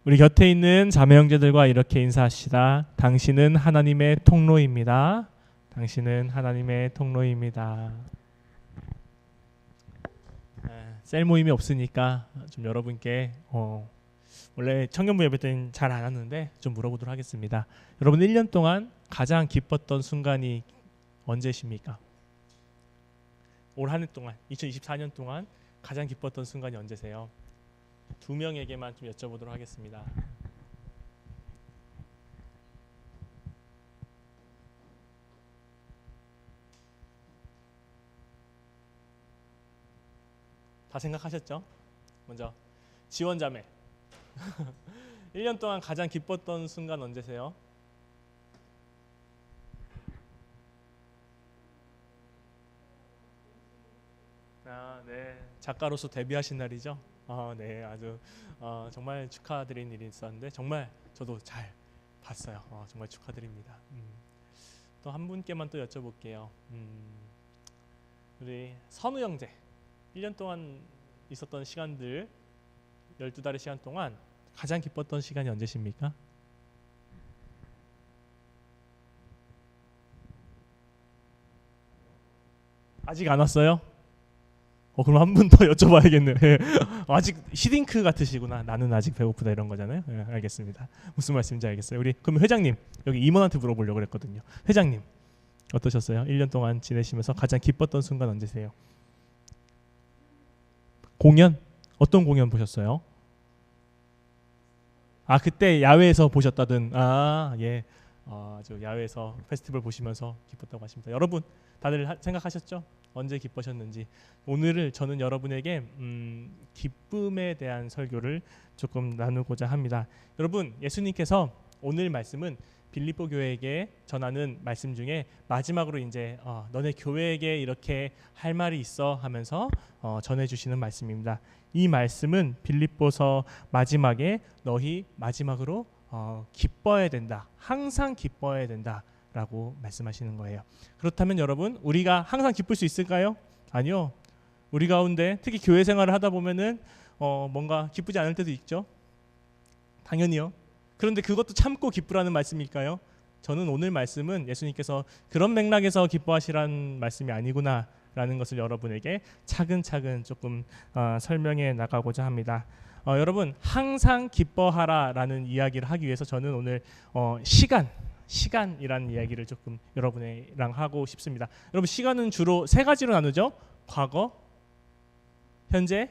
우리 곁에 있는 자매 형제들과 이렇게 인사하시다. 당신은 하나님의 통로입니다. 당신은 하나님의 통로입니다. 셀 모임이 없으니까 좀 여러분께 원래 청년부 예배 때는 잘 안 하는데 좀 물어보도록 하겠습니다. 여러분 1년 동안 가장 기뻤던 순간이 언제십니까? 올 한 해 동안 2024년 동안 가장 기뻤던 순간이 언제세요? 두 명에게만 좀 여쭤보도록 하겠습니다. 다 생각하셨죠? 먼저 지원자매 1년 동안 가장 기뻤던 순간 언제세요? 네, 작가로서 데뷔하신 날이죠. 네, 아주 정말 축하드리는 일이 있었는데 정말 저도 잘 봤어요. 정말 축하드립니다. 또 한 분께만 또 여쭤볼게요. 우리 선우 형제 1년 동안 있었던 시간들 12달의 시간 동안 가장 기뻤던 시간이 언제십니까? 아직 안 왔어요? 그럼 한 분 더 여쭤봐야겠네요. 아직 히딩크 같으시구나. 나는 아직 배고프다 이런 거잖아요. 알겠습니다. 무슨 말씀인지 알겠어요. 우리 그럼 회장님 여기 임원한테 물어보려고 그랬거든요. 회장님 어떠셨어요? 1년 동안 지내시면서 가장 기뻤던 순간 언제세요? 공연? 어떤 공연 보셨어요? 그때 야외에서 보셨다든. 예. 아주 야외에서 페스티벌 보시면서 기뻤다고 하십니다. 여러분 다들 생각하셨죠? 언제 기쁘셨는지. 오늘을 저는 여러분에게 기쁨에 대한 설교를 조금 나누고자 합니다. 여러분 예수님께서 오늘 말씀은 빌립보 교회에게 전하는 말씀 중에 마지막으로 이제 너네 교회에게 이렇게 할 말이 있어 하면서 전해주시는 말씀입니다. 이 말씀은 빌립보서 마지막에 너희 마지막으로 기뻐해야 된다. 항상 기뻐해야 된다. 라고 말씀하시는 거예요. 그렇다면 여러분 우리가 항상 기쁠 수 있을까요? 아니요. 우리 가운데 특히 교회 생활을 하다 보면은 뭔가 기쁘지 않을 때도 있죠. 당연히요. 그런데 그것도 참고 기쁘라는 말씀일까요? 저는 오늘 말씀은 예수님께서 그런 맥락에서 기뻐하시라는 말씀이 아니구나 라는 것을 여러분에게 차근차근 조금 설명해 나가고자 합니다. 여러분 항상 기뻐하라 라는 이야기를 하기 위해서 저는 오늘 시간이라는 이야기를 조금 여러분이랑 하고 싶습니다. 여러분 시간은 주로 세 가지로 나누죠. 과거, 현재,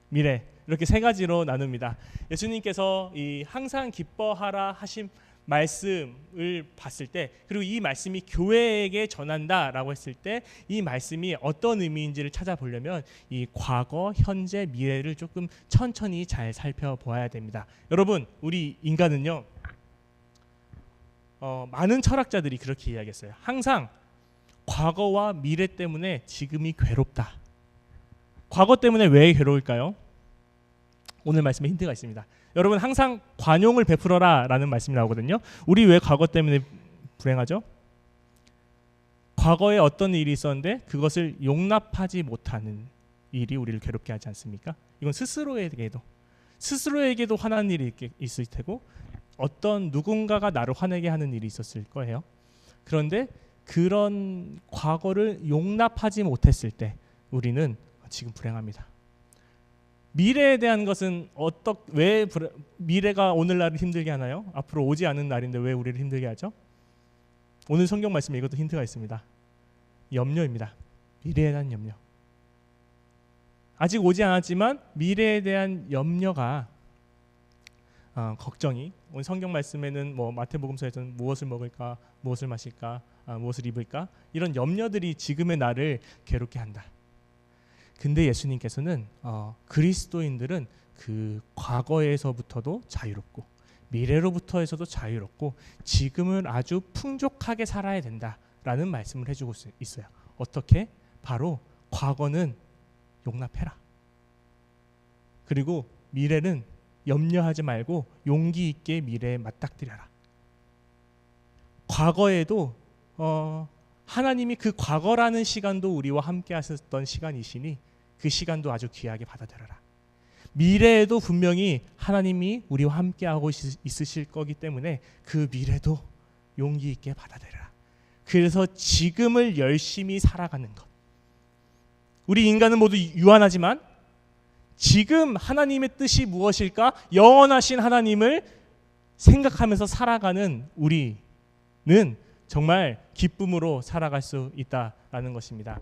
미래 이렇게 세 가지로 나눕니다. 예수님께서 이 항상 기뻐하라 하신 말씀을 봤을 때 그리고 이 말씀이 교회에게 전한다라고 했을 때 이 말씀이 어떤 의미인지를 찾아보려면 이 과거, 현재, 미래를 조금 천천히 잘 살펴보아야 됩니다. 여러분 우리 인간은요 많은 철학자들이 그렇게 이야기했어요. 항상 과거와 미래 때문에 지금이 괴롭다. 과거 때문에 왜 괴로울까요? 오늘 말씀에 힌트가 있습니다. 여러분 항상 관용을 베풀어라 라는 말씀이 나오거든요. 우리 왜 과거 때문에 불행하죠? 과거에 어떤 일이 있었는데 그것을 용납하지 못하는 일이 우리를 괴롭게 하지 않습니까? 이건 스스로에게도 화나는 일이 있을 테고 어떤 누군가가 나를 화내게 하는 일이 있었을 거예요. 그런데 그런 과거를 용납하지 못했을 때 우리는 지금 불행합니다. 미래에 대한 것은 왜 미래가 오늘날을 힘들게 하나요? 앞으로 오지 않은 날인데 왜 우리를 힘들게 하죠? 오늘 성경 말씀에 이것도 힌트가 있습니다. 염려입니다. 미래에 대한 염려. 아직 오지 않았지만 미래에 대한 염려가 걱정이 오늘 성경 말씀에는 마태복음서에서는 무엇을 먹을까, 무엇을 마실까, 무엇을 입을까 이런 염려들이 지금의 나를 괴롭게 한다. 근데 예수님께서는 그리스도인들은 그 과거에서부터도 자유롭고 미래로부터에서도 자유롭고 지금을 아주 풍족하게 살아야 된다라는 말씀을 해주고 있어요. 어떻게? 바로 과거는 용납해라. 그리고 미래는 염려하지 말고 용기 있게 미래에 맞닥뜨려라. 과거에도 하나님이 그 과거라는 시간도 우리와 함께 하셨던 시간이시니 그 시간도 아주 귀하게 받아들여라. 미래에도 분명히 하나님이 우리와 함께하고 있으실 거기 때문에 그 미래도 용기 있게 받아들여라. 그래서 지금을 열심히 살아가는 것. 우리 인간은 모두 유한하지만 지금 하나님의 뜻이 무엇일까? 영원하신 하나님을 생각하면서 살아가는 우리는 정말 기쁨으로 살아갈 수 있다라는 것입니다.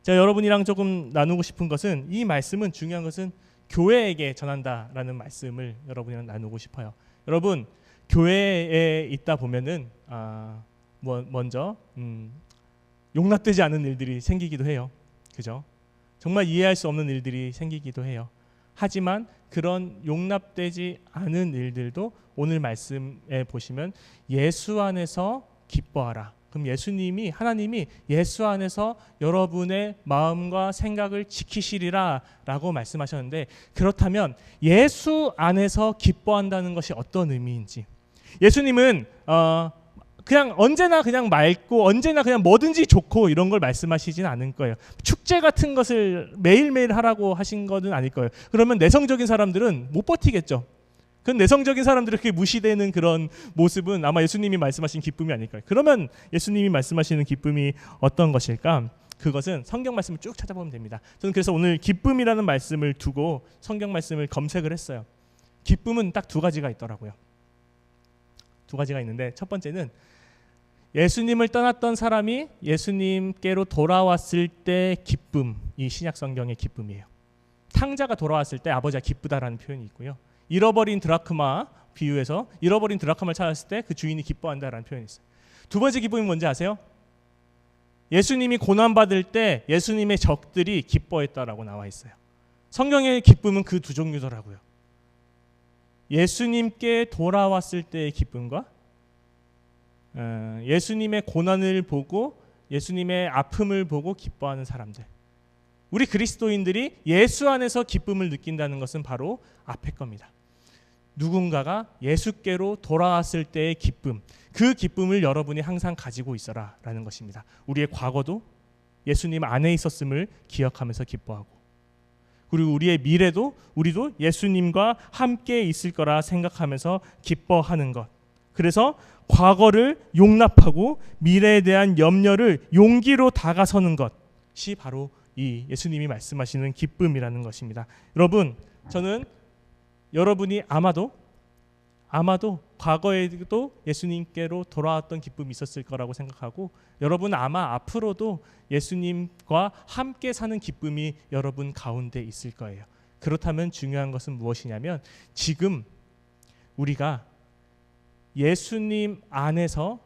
제가 여러분이랑 조금 나누고 싶은 것은, 이 말씀은 중요한 것은 교회에게 전한다라는 말씀을 여러분이랑 나누고 싶어요. 여러분, 교회에 있다 보면은 먼저 용납되지 않은 일들이 생기기도 해요. 그죠? 정말 이해할 수 없는 일들이 생기기도 해요. 하지만 그런 용납되지 않은 일들도 오늘 말씀에 보시면 예수 안에서 기뻐하라. 그럼 하나님이 예수 안에서 여러분의 마음과 생각을 지키시리라 라고 말씀하셨는데, 그렇다면 예수 안에서 기뻐한다는 것이 어떤 의미인지, 예수님은 그냥 언제나 그냥 맑고 언제나 그냥 뭐든지 좋고 이런 걸 말씀하시진 않을 거예요. 축제 같은 것을 매일매일 하라고 하신 것은 아닐 거예요. 그러면 내성적인 사람들은 못 버티겠죠. 그 내성적인 사람들이 그렇게 무시되는 그런 모습은 아마 예수님이 말씀하신 기쁨이 아닐 거예요. 그러면 예수님이 말씀하시는 기쁨이 어떤 것일까? 그것은 성경 말씀을 쭉 찾아보면 됩니다. 저는 그래서 오늘 기쁨이라는 말씀을 두고 성경 말씀을 검색을 했어요. 기쁨은 딱 두 가지가 있더라고요. 두 가지가 있는데, 첫 번째는 예수님을 떠났던 사람이 예수님께로 돌아왔을 때 기쁨, 이 신약 성경의 기쁨이에요. 탕자가 돌아왔을 때 아버지가 기쁘다라는 표현이 있고요. 잃어버린 드라크마 비유에서 잃어버린 드라크마를 찾았을 때 그 주인이 기뻐한다라는 표현이 있어요. 두 번째 기쁨이 뭔지 아세요? 예수님이 고난받을 때 예수님의 적들이 기뻐했다라고 나와 있어요. 성경의 기쁨은 그 두 종류더라고요. 예수님께 돌아왔을 때의 기쁨과 예수님의 고난을 보고 예수님의 아픔을 보고 기뻐하는 사람들. 우리 그리스도인들이 예수 안에서 기쁨을 느낀다는 것은 바로 앞에 겁니다. 누군가가 예수께로 돌아왔을 때의 기쁨, 그 기쁨을 여러분이 항상 가지고 있어라 라는 것입니다. 우리의 과거도 예수님 안에 있었음을 기억하면서 기뻐하고, 그리고 우리의 미래도 우리도 예수님과 함께 있을 거라 생각하면서 기뻐하는 것. 그래서 과거를 용납하고 미래에 대한 염려를 용기로 다가서는 것이 바로 이 예수님이 말씀하시는 기쁨이라는 것입니다. 여러분, 저는 여러분이 아마도 과거에도 예수님께로 돌아왔던 기쁨이 있었을 거라고 생각하고, 여러분 아마 앞으로도 예수님과 함께 사는 기쁨이 여러분 가운데 있을 거예요. 그렇다면 중요한 것은 무엇이냐면, 지금 우리가 예수님 안에서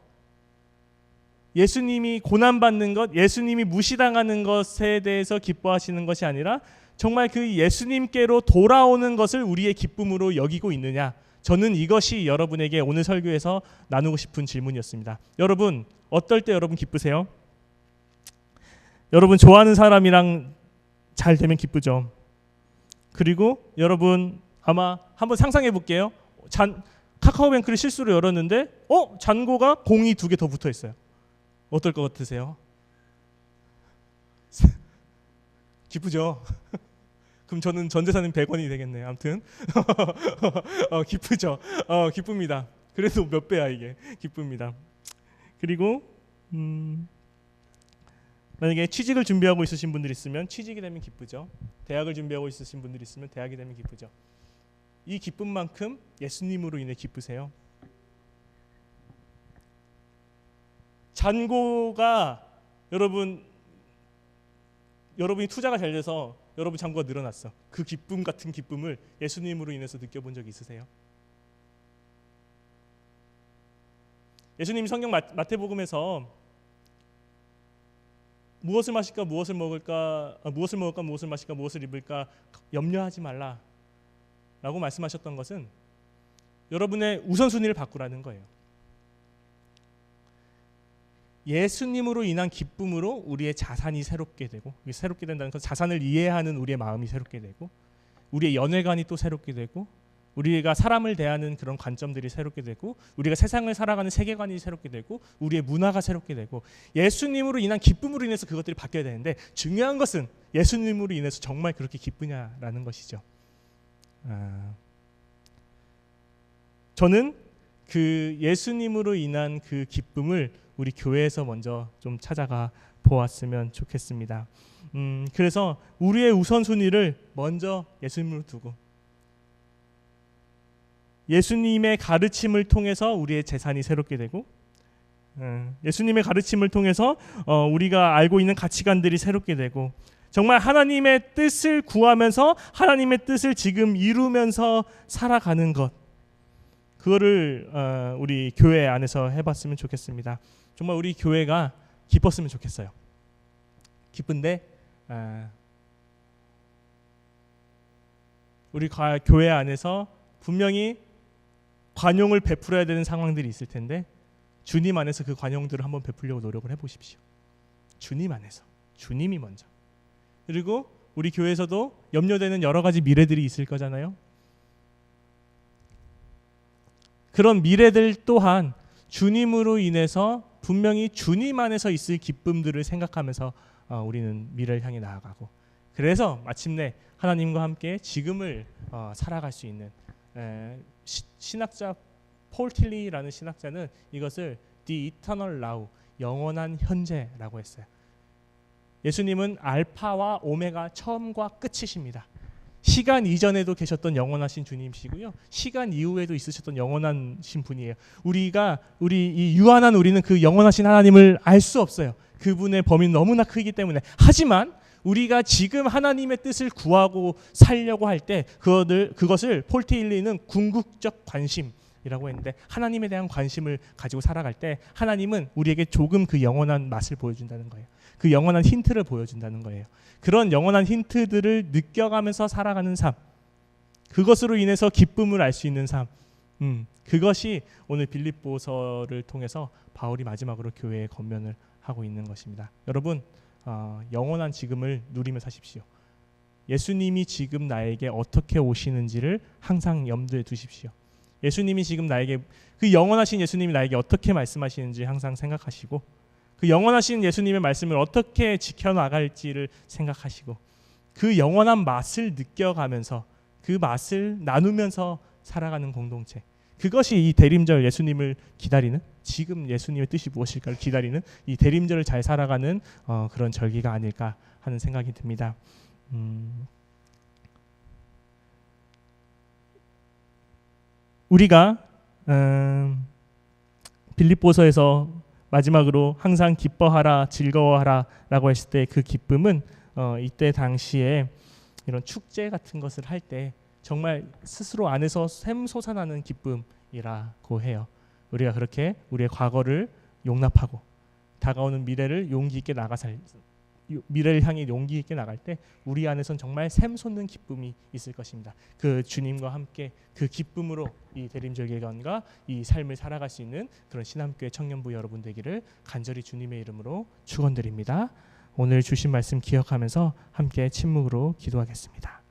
예수님이 고난받는 것, 예수님이 무시당하는 것에 대해서 기뻐하시는 것이 아니라 정말 그 예수님께로 돌아오는 것을 우리의 기쁨으로 여기고 있느냐, 저는 이것이 여러분에게 오늘 설교에서 나누고 싶은 질문이었습니다. 여러분, 어떨 때 여러분 기쁘세요? 여러분 좋아하는 사람이랑 잘 되면 기쁘죠. 그리고 여러분 아마 한번 상상해 볼게요. 카카오뱅크를 실수로 열었는데 잔고가 공이 2개 더 붙어 있어요. 어떨 것 같으세요? 기쁘죠? 그럼 저는 전 재산은 100원이 되겠네요. 아무튼 기쁘죠. 기쁩니다. 그래도 몇 배야 이게. 기쁩니다. 그리고 만약에 취직을 준비하고 있으신 분들이 있으면 취직이 되면 기쁘죠. 대학을 준비하고 있으신 분들이 있으면 대학이 되면 기쁘죠. 이 기쁨만큼 예수님으로 인해 기쁘세요? 잔고가 여러분이 투자가 잘 돼서 여러분 잔고가 늘어났어. 그 기쁨 같은 기쁨을 예수님으로 인해서 느껴본 적 있으세요? 예수님이 성경 마태복음에서 무엇을 마실까, 무엇을 먹을까, 무엇을 마실까, 무엇을 입을까 염려하지 말라 라고 말씀하셨던 것은 여러분의 우선순위를 바꾸라는 거예요. 예수님으로 인한 기쁨으로 우리의 자산이 새롭게 되고, 새롭게 된다는 건 자산을 이해하는 우리의 마음이 새롭게 되고, 우리의 연회관이 또 새롭게 되고, 우리가 사람을 대하는 그런 관점들이 새롭게 되고, 우리가 세상을 살아가는 세계관이 새롭게 되고, 우리의 문화가 새롭게 되고, 예수님으로 인한 기쁨으로 인해서 그것들이 바뀌어야 되는데, 중요한 것은 예수님으로 인해서 정말 그렇게 기쁘냐라는 것이죠. 저는 그 예수님으로 인한 그 기쁨을 우리 교회에서 먼저 좀 찾아가 보았으면 좋겠습니다. 그래서 우리의 우선순위를 먼저 예수님으로 두고 예수님의 가르침을 통해서 우리의 재산이 새롭게 되고 예수님의 가르침을 통해서 우리가 알고 있는 가치관들이 새롭게 되고 정말 하나님의 뜻을 구하면서 하나님의 뜻을 지금 이루면서 살아가는 것, 그거를 우리 교회 안에서 해봤으면 좋겠습니다. 정말 우리 교회가 기뻤으면 좋겠어요. 기쁜데 우리 교회 안에서 분명히 관용을 베풀어야 되는 상황들이 있을 텐데 주님 안에서 그 관용들을 한번 베풀려고 노력을 해보십시오. 주님 안에서, 주님이 먼저. 그리고 우리 교회에서도 염려되는 여러 가지 미래들이 있을 거잖아요. 그런 미래들 또한 주님으로 인해서 분명히 주님 안에서 있을 기쁨들을 생각하면서 우리는 미래를 향해 나아가고, 그래서 마침내 하나님과 함께 지금을 살아갈 수 있는 신학자 폴 틸리라는 신학자는 이것을 The Eternal Now, 영원한 현재라고 했어요. 예수님은 알파와 오메가, 처음과 끝이십니다. 시간 이전에도 계셨던 영원하신 주님이시고요, 시간 이후에도 있으셨던 영원하신 분이에요. 우리 이 유한한 우리는 그 영원하신 하나님을 알 수 없어요. 그분의 범위는 너무나 크기 때문에. 하지만 우리가 지금 하나님의 뜻을 구하고 살려고 할 때 그것을 폴 틸리는 궁극적 관심이라고 했는데, 하나님에 대한 관심을 가지고 살아갈 때 하나님은 우리에게 조금 그 영원한 맛을 보여준다는 거예요. 그 영원한 힌트를 보여준다는 거예요. 그런 영원한 힌트들을 느껴가면서 살아가는 삶, 그것으로 인해서 기쁨을 알 수 있는 삶, 그것이 오늘 빌립보서를 통해서 바울이 마지막으로 교회에 권면을 하고 있는 것입니다. 여러분, 영원한 지금을 누리며 사십시오. 예수님이 지금 나에게 어떻게 오시는지를 항상 염두에 두십시오. 예수님이 지금 나에게, 그 영원하신 예수님이 나에게 어떻게 말씀하시는지 항상 생각하시고, 그 영원하신 예수님의 말씀을 어떻게 지켜나갈지를 생각하시고, 그 영원한 맛을 느껴가면서 그 맛을 나누면서 살아가는 공동체, 그것이 이 대림절 예수님을 기다리는, 지금 예수님의 뜻이 무엇일까를 기다리는 이 대림절을 잘 살아가는 그런 절기가 아닐까 하는 생각이 듭니다. 우리가 빌립보서에서 마지막으로 항상 기뻐하라, 즐거워하라 라고 했을 때 그 기쁨은 이때 당시에 이런 축제 같은 것을 할 때 정말 스스로 안에서 샘솟아나는 기쁨이라고 해요. 우리가 그렇게 우리의 과거를 용납하고 다가오는 미래를 용기 있게 미래를 향해 용기 있게 나갈 때 우리 안에선 정말 샘솟는 기쁨이 있을 것입니다. 그 주님과 함께 그 기쁨으로 이 대림절 기간과 이 삶을 살아갈 수 있는 그런 신함교회 청년부 여러분 되기를 간절히 주님의 이름으로 축원드립니다. 오늘 주신 말씀 기억하면서 함께 침묵으로 기도하겠습니다.